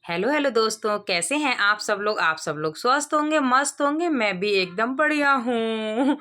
Hello hello दोस्तों, कैसे हैं आप सब लोग स्वस्थ होंगे, मस्त होंगे। मैं भी एकदम बढ़िया हूँ।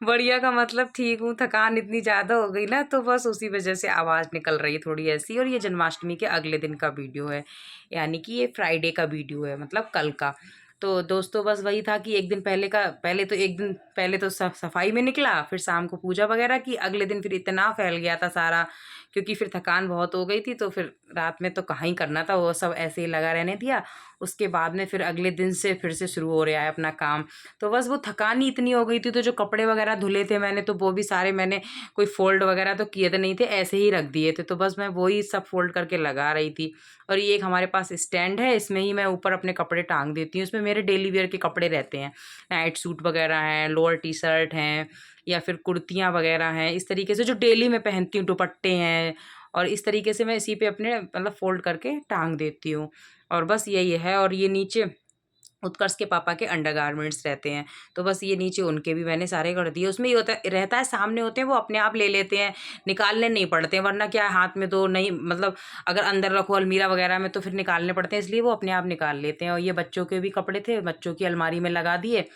बढ़िया का मतलब ठीक हूँ। थकान इतनी ज़्यादा हो गई ना, तो बस उसी वजह से आवाज़ निकल रही है थोड़ी ऐसी। और ये जन्माष्टमी के अगले दिन का वीडियो है, यानी कि ये फ्राइडे का वीडियो है, मतलब कल का। तो दोस्तों बस वही था कि एक दिन पहले का, एक दिन पहले तो सफाई में निकला, फिर शाम को पूजा वगैरह की। अगले दिन फिर इतना फैल गया था सारा, क्योंकि फिर थकान बहुत हो गई थी, तो फिर रात में तो कहाँ ही करना था, वो सब ऐसे ही लगा रहने दिया। उसके बाद में फिर अगले दिन से फिर से शुरू हो रहा है अपना काम। तो बस वो थकान ही इतनी हो गई थी, तो जो कपड़े वगैरह धुले थे मैंने, तो वो भी सारे मैंने कोई फोल्ड वगैरह तो किए थे नहीं थे, ऐसे ही रख दिए थे। तो बस मैं वही सब फोल्ड करके लगा रही थी। और ये एक हमारे पास स्टैंड है, इसमें ही मैं ऊपर अपने कपड़े टांग देती हूँ। इसमें मेरे डेली वेयर के कपड़े रहते हैं, नाइट सूट वगैरह हैं, लोअर टी शर्ट हैं, या फिर कुर्तियाँ वगैरह हैं, इस तरीके से जो डेली में पहनती हूँ, दुपट्टे हैं। और इस तरीके से मैं इसी पे अपने मतलब फ़ोल्ड करके टांग देती हूँ। और बस यही है। और ये नीचे उत्कर्ष के पापा के अंडरगारमेंट्स रहते हैं, तो बस ये नीचे उनके भी मैंने सारे कर दिए। उसमें ये होता रहता है, सामने होते हैं वो अपने आप ले लेते हैं, निकालने नहीं पड़ते हैं। वरना क्या है, हाथ में तो नहीं, मतलब अगर अंदर रखो अलमीरा वगैरह में तो फिर निकालने पड़ते हैं, इसलिए वो अपने आप निकाल लेते हैं। और ये बच्चों के भी कपड़े थे, बच्चों की अलमारी में लगा दिए।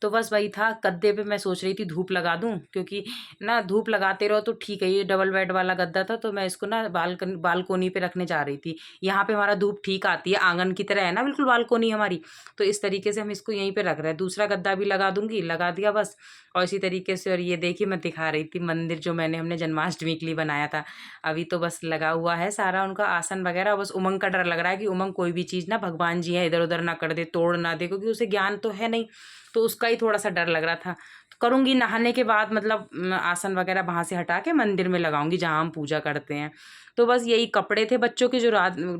तो बस वही था, गद्दे पे मैं सोच रही थी धूप लगा दूं, क्योंकि ना धूप लगाते रहो तो ठीक है। ये डबल बेड वाला गद्दा था, तो मैं इसको ना बालकोनी पे रखने जा रही थी। यहाँ पे हमारा धूप ठीक आती है, आंगन की तरह है ना बिल्कुल बालकोनी हमारी। तो इस तरीके से हम इसको यहीं पे रख रहे हैं। दूसरा गद्दा भी लगा दूंगी, लगा दिया बस। और इसी तरीके से, और ये देखिए मैं दिखा रही थी मंदिर जो हमने जन्माष्टमी के लिए बनाया था। अभी तो बस लगा हुआ है सारा उनका आसन वगैरह। बस उमंग का डर लग रहा है कि उमंग कोई भी चीज़ ना, भगवान जी है, इधर उधर ना कर दे, तोड़ ना दे, क्योंकि उसे ज्ञान तो है नहीं। तो उसका ही थोड़ा सा डर लग रहा था। तो करूँगी नहाने के बाद, मतलब आसन वगैरह वहाँ से हटा के मंदिर में लगाऊंगी जहाँ हम पूजा करते हैं। तो बस यही कपड़े थे बच्चों के, जो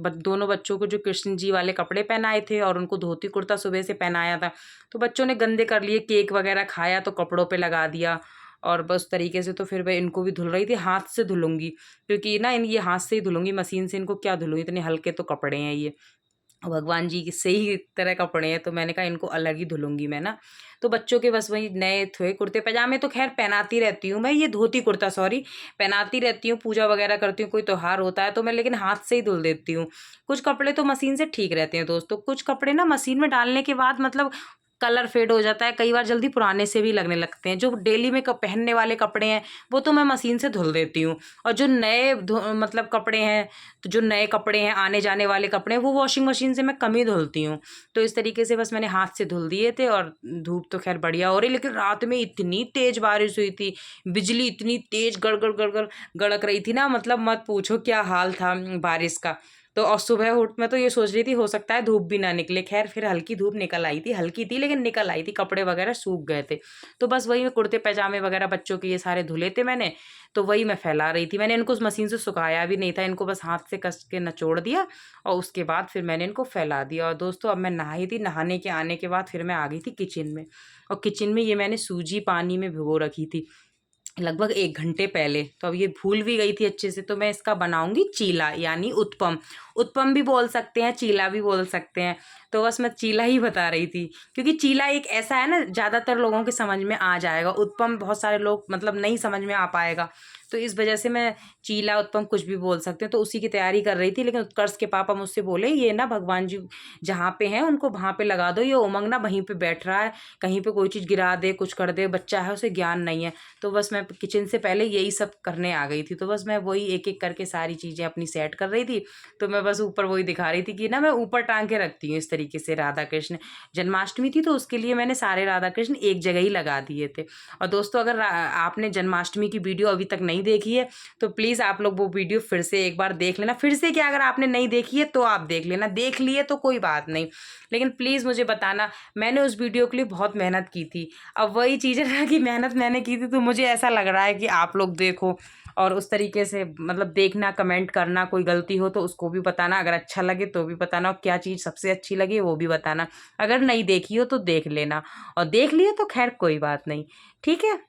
दोनों बच्चों को जो कृष्ण जी वाले कपड़े पहनाए थे, और उनको धोती कुर्ता सुबह से पहनाया था। तो बच्चों ने गंदे कर लिए, केक वगैरह खाया तो कपड़ों पे लगा दिया। और बस तरीके से तो फिर मैं इनको भी धुल रही थी, हाथ से धुलूंगी, क्योंकि ना ये हाथ से ही धुलूंगी, मशीन से इनको क्या धुलूंगी, इतने हल्के तो कपड़े हैं ये। भगवान जी की से ही तरह कपड़े हैं, तो मैंने कहा इनको अलग ही धुलूंगी मैं ना। तो बच्चों के बस वही नए थे कुर्ते पजामे, तो खैर पहनाती रहती हूँ मैं, ये धोती कुर्ता सॉरी, पहनाती रहती हूँ, पूजा वगैरह करती हूँ, कोई त्योहार होता है तो मैं लेकिन हाथ से ही धुल देती हूँ। कुछ कपड़े तो मशीन से ठीक रहते हैं दोस्तों, कुछ कपड़े ना मशीन में डालने के बाद मतलब कलर फेड हो जाता है, कई बार जल्दी पुराने से भी लगने लगते हैं। जो डेली में पहनने वाले कपड़े हैं वो तो मैं मशीन से धुल देती हूँ। और जो नए मतलब कपड़े हैं, तो जो नए कपड़े हैं, आने जाने वाले कपड़े हैं, वो वॉशिंग मशीन से मैं कम ही धुलती हूँ। तो इस तरीके से बस मैंने हाथ से धुल दिए थे। और धूप तो खैर बढ़िया हो रही, लेकिन रात में इतनी तेज बारिश हुई थी, बिजली इतनी तेज गड़गड़ गड़गड़ गड़क रही थी ना, मतलब मत पूछो क्या हाल था बारिश का। तो और सुबह उठ मैं तो ये सोच रही थी हो सकता है धूप भी ना निकले, खैर फिर हल्की धूप निकल आई थी, हल्की थी लेकिन निकल आई थी, कपड़े वगैरह सूख गए थे। तो बस वही कुर्ते पैजामे वगैरह बच्चों के ये सारे धुले थे मैंने, तो वही मैं फैला रही थी। मैंने इनको उस मशीन से सुखाया भी नहीं था, इनको बस हाथ से कस के निचोड़ दिया, और उसके बाद फिर मैंने इनको फैला दिया। और दोस्तों अब मैं नहाई थी, नहाने के आने के बाद फिर मैं आ गई थी किचन में। और किचन में ये मैंने सूजी पानी में भिगो रखी थी लगभग 1 घंटे पहले, तो अब ये भूल भी गई थी अच्छे से। तो मैं इसका बनाऊंगी चीला, यानी उत्पम। उत्पम भी बोल सकते हैं, चीला भी बोल सकते हैं। तो बस मैं चीला ही बता रही थी, क्योंकि चीला एक ऐसा है ना, ज़्यादातर लोगों के समझ में आ जाएगा। उत्पम बहुत सारे लोग मतलब नहीं समझ में आ पाएगा, तो इस वजह से मैं चीला उत्पम कुछ भी बोल सकते हैं। तो उसी की तैयारी कर रही थी, लेकिन उत्कर्ष के पापा मुझसे बोले ये ना भगवान जी जहाँ पे हैं उनको वहाँ पे लगा दो, ये उमंग ना वहीं पे बैठ रहा है, कहीं पे कोई चीज़ गिरा दे, कुछ कर दे, बच्चा है उसे ज्ञान नहीं है। तो बस मैं किचन से पहले यही सब करने आ गई थी। तो बस मैं वही एक एक करके सारी चीज़ें अपनी सेट कर रही थी। तो मैं बस ऊपर वही दिखा रही थी कि ना मैं ऊपर टांग के रखती हूँ इस तरीके से राधा कृष्ण। जन्माष्टमी थी तो उसके लिए मैंने सारे राधा कृष्ण एक जगह ही लगा दिए थे। और दोस्तों अगर आपने जन्माष्टमी की वीडियो अभी तक नहीं देखी है, तो प्लीज़ आप लोग वो वीडियो फिर से एक बार देख लेना। फिर से क्या, अगर आपने नहीं देखी है तो आप देख लेना, देख लिए तो कोई बात नहीं, लेकिन प्लीज़ मुझे बताना। मैंने उस वीडियो के लिए बहुत मेहनत की थी। अब वही चीज़ है ना कि मेहनत मैंने की थी, तो मुझे ऐसा लग रहा है कि आप लोग देखो और उस तरीके से मतलब देखना, कमेंट करना, कोई गलती हो तो उसको भी बताना, अगर अच्छा लगे तो भी बताना, और क्या चीज़ सबसे अच्छी लगी वो भी बताना। अगर नहीं देखी हो तो देख लेना, और देख लिए तो खैर कोई बात नहीं, ठीक है।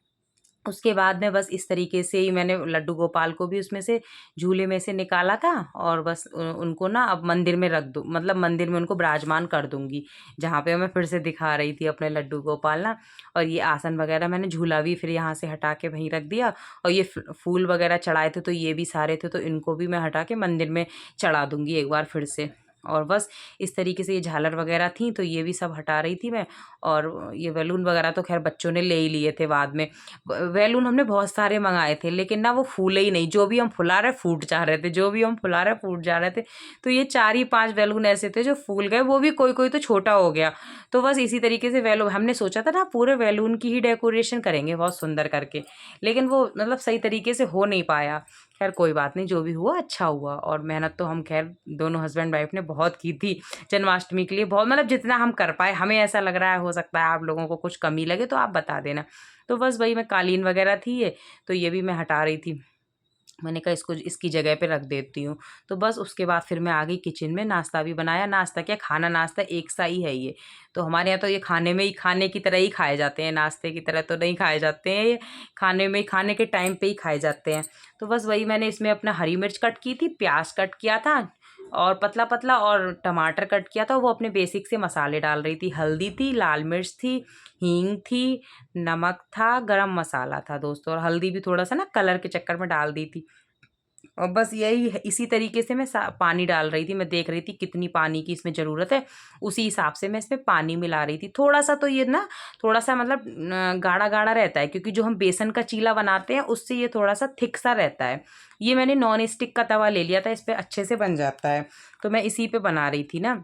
उसके बाद में बस इस तरीके से ही मैंने लड्डू गोपाल को भी उसमें से, झूले में से निकाला था। और बस उनको ना अब मंदिर में रख दूँ, मतलब मंदिर में उनको विराजमान कर दूँगी, जहाँ पे मैं फिर से दिखा रही थी अपने लड्डू गोपाल ना। और ये आसन वगैरह मैंने झूला भी फिर यहाँ से हटा के वहीं रख दिया। और ये फूल वगैरह चढ़ाए थे तो ये भी सारे थे, तो इनको भी मैं हटा के मंदिर में चढ़ा दूँगी एक बार फिर से। और बस इस तरीके से ये झालर वगैरह थी तो ये भी सब हटा रही थी मैं। और ये बैलून वगैरह तो खैर बच्चों ने ले ही लिए थे बाद में। बैलून हमने बहुत सारे मंगाए थे लेकिन ना वो फूले ही नहीं, जो भी हम फुला रहे फूट जा रहे थे, जो भी हम फुला रहे फूट जा रहे थे। तो ये 4 ही 5 बैलून ऐसे थे जो फूल गए, वो भी कोई कोई तो छोटा हो गया। तो बस इसी तरीके से बैलून हमने सोचा था ना पूरे बैलून की ही डेकोरेशन करेंगे बहुत सुंदर करके, लेकिन वो मतलब सही तरीके से हो नहीं पाया। खैर कोई बात नहीं, जो भी हुआ अच्छा हुआ। और मेहनत तो हम खैर दोनों हस्बैंड वाइफ ने बहुत की थी जन्माष्टमी के लिए, बहुत मतलब जितना हम कर पाए। हमें ऐसा लग रहा है, हो सकता है आप लोगों को कुछ कमी लगे तो आप बता देना। तो बस वही मैं कालीन वगैरह थी ये, तो ये भी मैं हटा रही थी। मैंने कहा इसको इसकी जगह पे रख देती हूँ। तो बस उसके बाद फिर मैं आ गई किचन में, नाश्ता भी बनाया। नाश्ता क्या, खाना नाश्ता एक सा ही है ये। तो हमारे यहाँ तो ये खाने में ही, खाने की तरह ही खाए जाते हैं, नाश्ते की तरह तो नहीं खाए जाते हैं ये। खाने में, खाने के टाइम पे ही खाए जाते हैं। तो बस वही मैंने इसमें अपना हरी मिर्च कट की थी, प्याज कट किया था और पतला पतला, और टमाटर कट किया था। वो अपने बेसिक से मसाले डाल रही थी। हल्दी थी, लाल मिर्च थी, हींग थी, नमक था, गरम मसाला था दोस्तों, और हल्दी भी थोड़ा सा ना कलर के चक्कर में डाल दी थी। और बस यही है, इसी तरीके से मैं पानी डाल रही थी। मैं देख रही थी कितनी पानी की इसमें ज़रूरत है, उसी हिसाब से मैं इसमें पानी मिला रही थी। थोड़ा सा तो ये ना, थोड़ा सा मतलब गाढ़ा गाढ़ा रहता है, क्योंकि जो हम बेसन का चीला बनाते हैं उससे ये थोड़ा सा थिक सा रहता है। ये मैंने नॉन स्टिक का तवा ले लिया था, इस पर अच्छे से बन जाता है। तो मैं इसी पे बना रही थी ना।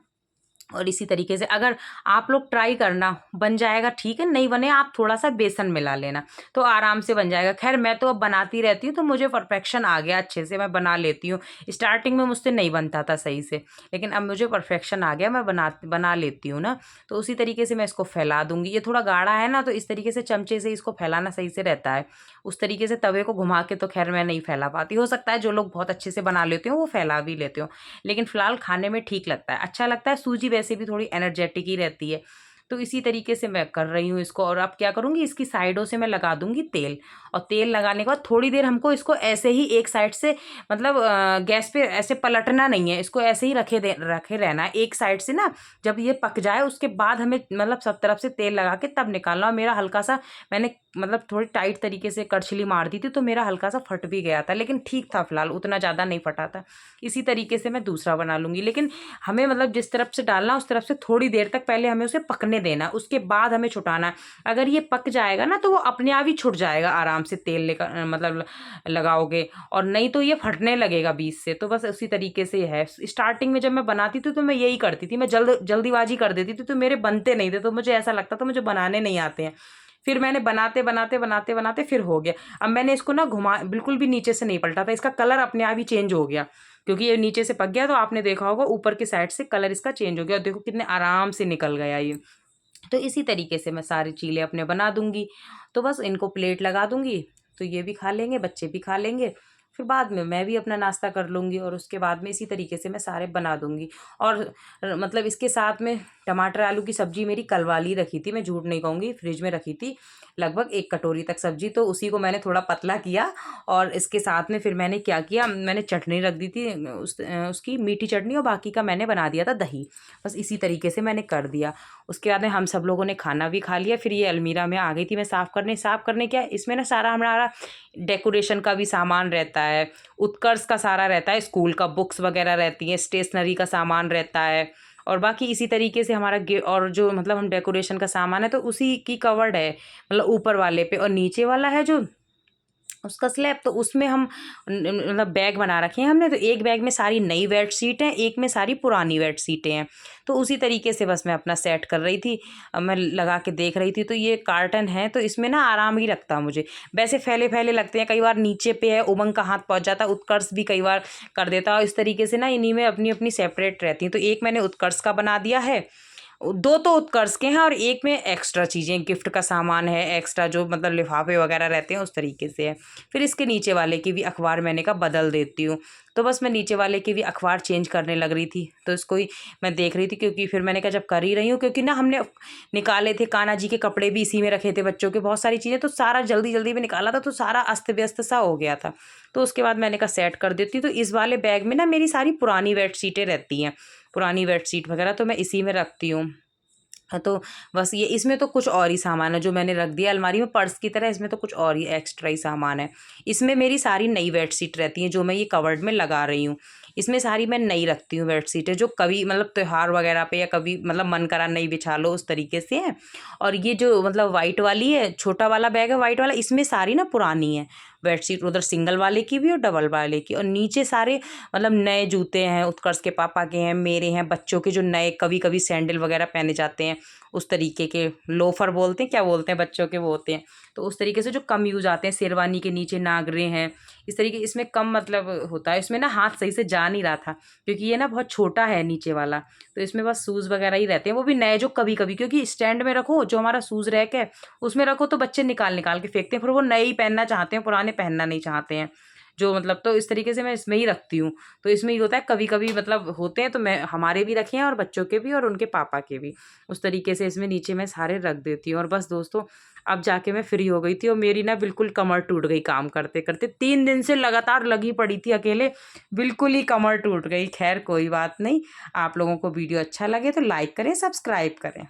और इसी तरीके से अगर आप लोग ट्राई करना, बन जाएगा ठीक है, नहीं बने आप थोड़ा सा बेसन मिला लेना तो आराम से बन जाएगा। खैर मैं तो अब बनाती रहती हूँ तो मुझे परफेक्शन आ गया, अच्छे से मैं बना लेती हूँ। स्टार्टिंग में मुझसे नहीं बनता था सही से, लेकिन अब मुझे परफेक्शन आ गया, मैं बना लेती हूँ ना। तो उसी तरीके से मैं इसको फैला दूंगी। ये थोड़ा गाढ़ा है ना, तो इस तरीके से चमचे से इसको फैलाना सही से रहता है। उस तरीके से तवे को घुमा के तो खैर मैं नहीं फैला पाती। हो सकता है जो लोग बहुत अच्छे से बना लेते हो वो फैला भी लेते हो, लेकिन फिलहाल खाने में ठीक लगता है, अच्छा लगता है। सूजी वैसे भी थोड़ी एनर्जेटिक ही रहती है। तो इसी तरीके से मैं कर रही हूँ इसको। और अब क्या करूँगी, इसकी साइडों से मैं लगा दूंगी तेल। और तेल लगाने के बाद थोड़ी देर हमको इसको ऐसे ही एक साइड से, मतलब गैस पे ऐसे पलटना नहीं है, इसको ऐसे ही रखे रहना है एक साइड से ना। जब ये पक जाए उसके बाद हमें मतलब सब तरफ से तेल लगा के तब निकालना। और मेरा हल्का सा, मैंने मतलब थोड़ी टाइट तरीके से कड़छली मार दी थी तो मेरा हल्का सा फट भी गया था, लेकिन ठीक था, फिलहाल उतना ज़्यादा नहीं फटा था। इसी तरीके से मैं दूसरा बना लूँगी। लेकिन हमें मतलब जिस तरफ से डालना उस तरफ से थोड़ी देर तक पहले हमें उसे पकने देना, उसके बाद हमें छुटाना। अगर ये पक जाएगा ना तो वो अपने आप ही छुट जाएगा आराम से, तेल लेकर मतलब लगाओगे, और नहीं तो ये फटने लगेगा बीच से। तो बस उसी तरीके से है। स्टार्टिंग में जब मैं बनाती थी तो मैं यही करती थी, मैं जल्दीबाजी कर देती थी तो मेरे बनते नहीं थे, तो मुझे ऐसा लगता था मुझे बनाने नहीं आते हैं। फिर मैंने बनाते बनाते बनाते बनाते फिर हो गया। अब मैंने इसको ना घुमा, बिल्कुल भी नीचे से नहीं पलटा था, इसका कलर अपने आप ही चेंज हो गया, क्योंकि ये नीचे से पक गया तो आपने देखा होगा ऊपर की साइड से कलर इसका चेंज हो गया। और देखो कितने आराम से निकल गया ये। तो इसी तरीके से मैं सारे चीले अपने बना दूंगी। तो बस इनको प्लेट लगा दूंगी, तो ये भी खा लेंगे, बच्चे भी खा लेंगे। फिर बाद में मैं भी अपना नाश्ता कर लूँगी, और उसके बाद में इसी तरीके से मैं सारे बना दूंगी। और मतलब इसके साथ में टमाटर आलू की सब्जी मेरी कल वाली रखी थी, मैं झूठ नहीं कहूँगी, फ्रिज में रखी थी लगभग 1 कटोरी तक सब्जी, तो उसी को मैंने थोड़ा पतला किया। और इसके साथ में फिर मैंने क्या किया, मैंने चटनी रख दी थी उसकी मीठी चटनी, और बाकी का मैंने बना दिया था दही। बस इसी तरीके से मैंने कर दिया। उसके बाद में हम सब लोगों ने खाना भी खा लिया। फिर ये अलमीरा में आ गई थी मैं साफ़ करने क्या, इसमें ना सारा हमारा डेकोरेशन का भी सामान रहता है, उत्कर्ष का सारा रहता है, स्कूल का बुक्स वगैरह रहती हैं, स्टेशनरी का सामान रहता है। और बाकी इसी तरीके से हमारा और जो मतलब हम डेकोरेशन का सामान है तो उसी की कवर्ड है, मतलब ऊपर वाले पे। और नीचे वाला है जो उसका स्लैब, तो उसमें हम मतलब बैग बना रखे हैं हमने। तो एक बैग में सारी नई बेडशीट हैं, एक में सारी पुरानी बेडशीटें हैं। तो उसी तरीके से बस मैं अपना सेट कर रही थी। अब मैं लगा के देख रही थी, तो ये कार्टन है तो इसमें ना आराम ही लगता मुझे। वैसे फैले फैले लगते हैं, कई बार नीचे पे है उमंग का हाथ पहुंच जाता है, उत्कर्ष भी कई बार कर देता है। इस तरीके से ना इन्हीं में अपनी अपनी सेपरेट रहती हैं। तो एक मैंने उत्कर्ष का बना दिया है, 2 तो उत्कर्ष के हैं, और एक में एक्स्ट्रा चीज़ें, गिफ्ट का सामान है एक्स्ट्रा, जो मतलब लिफाफे वगैरह रहते हैं उस तरीके से है। फिर इसके नीचे वाले की भी अखबार मैंने कहा बदल देती हूँ। तो बस मैं नीचे वाले की भी अखबार चेंज करने लग रही थी, तो इसको ही मैं देख रही थी, क्योंकि फिर मैंने कहा जब कर ही रही हूँ, क्योंकि ना हमने निकाले थे कान्हा जी के कपड़े भी इसी में रखे थे, बच्चों के बहुत सारी चीज़ें, तो सारा जल्दी जल्दी में निकाला था तो सारा अस्त व्यस्त सा हो गया था। तो उसके बाद मैंने कहा सेट कर देती हूँ। तो इस वाले बैग में ना मेरी सारी पुरानी बेडशीटें रहती हैं, पुरानी बेडशीट वगैरह, तो मैं इसी में रखती हूँ। तो बस ये इसमें तो कुछ और ही सामान है जो मैंने रख दिया अलमारी में पर्स की तरह। इसमें तो कुछ और ही एक्स्ट्रा ही सामान है। इसमें मेरी सारी नई बेडशीट रहती हैं जो मैं ये कवर्ड में लगा रही हूँ। इसमें सारी मैं नई रखती हूँ बेडशीटें, जो कभी मतलब त्योहार वगैरह पे या कभी मतलब मन करा नई बिछा लो, उस तरीके से है। और ये जो मतलब वाइट वाली है, छोटा वाला बैग है वाइट वाला, इसमें सारी ना पुरानी है बेडशीट, उधर सिंगल वाले की भी और डबल वाले की। और नीचे सारे मतलब नए जूते हैं, उत्कर्ष के पापा के हैं, मेरे हैं, बच्चों के जो नए कभी कभी सैंडल वगैरह पहने जाते हैं, उस तरीके के लोफर बोलते हैं, क्या बोलते हैं बच्चों के वो होते हैं, तो उस तरीके से जो कम यूज आते हैं। शेरवानी के नीचे नागरे हैं, इस तरीके इसमें कम मतलब होता है। इसमें ना हाथ सही से जा नहीं रहा था क्योंकि ये ना बहुत छोटा है नीचे वाला, तो इसमें बस शूज़ वगैरह ही रहते हैं, वो भी नए जो कभी कभी, क्योंकि स्टैंड में रखो जो हमारा शूज़ रैक है उसमें रखो तो बच्चे निकाल निकाल के फेंकते हैं, फिर वो नए ही पहनना चाहते हैं, पुराने पहनना नहीं चाहते हैं जो मतलब। तो इस तरीके से मैं इसमें ही रखती हूँ। तो इसमें ये होता है कभी कभी मतलब होते हैं तो मैं हमारे भी रखे हैं और बच्चों के भी और उनके पापा के भी, उस तरीके से इसमें नीचे मैं सारे रख देती हूँ। और बस दोस्तों अब जाके मैं फ्री हो गई थी और मेरी ना बिल्कुल कमर टूट गई काम करते करते। 3 दिन से लगातार लगी पड़ी थी अकेले, बिल्कुल ही कमर टूट गई। खैर कोई बात नहीं, आप लोगों को वीडियो अच्छा लगे तो लाइक करें, सब्सक्राइब करें।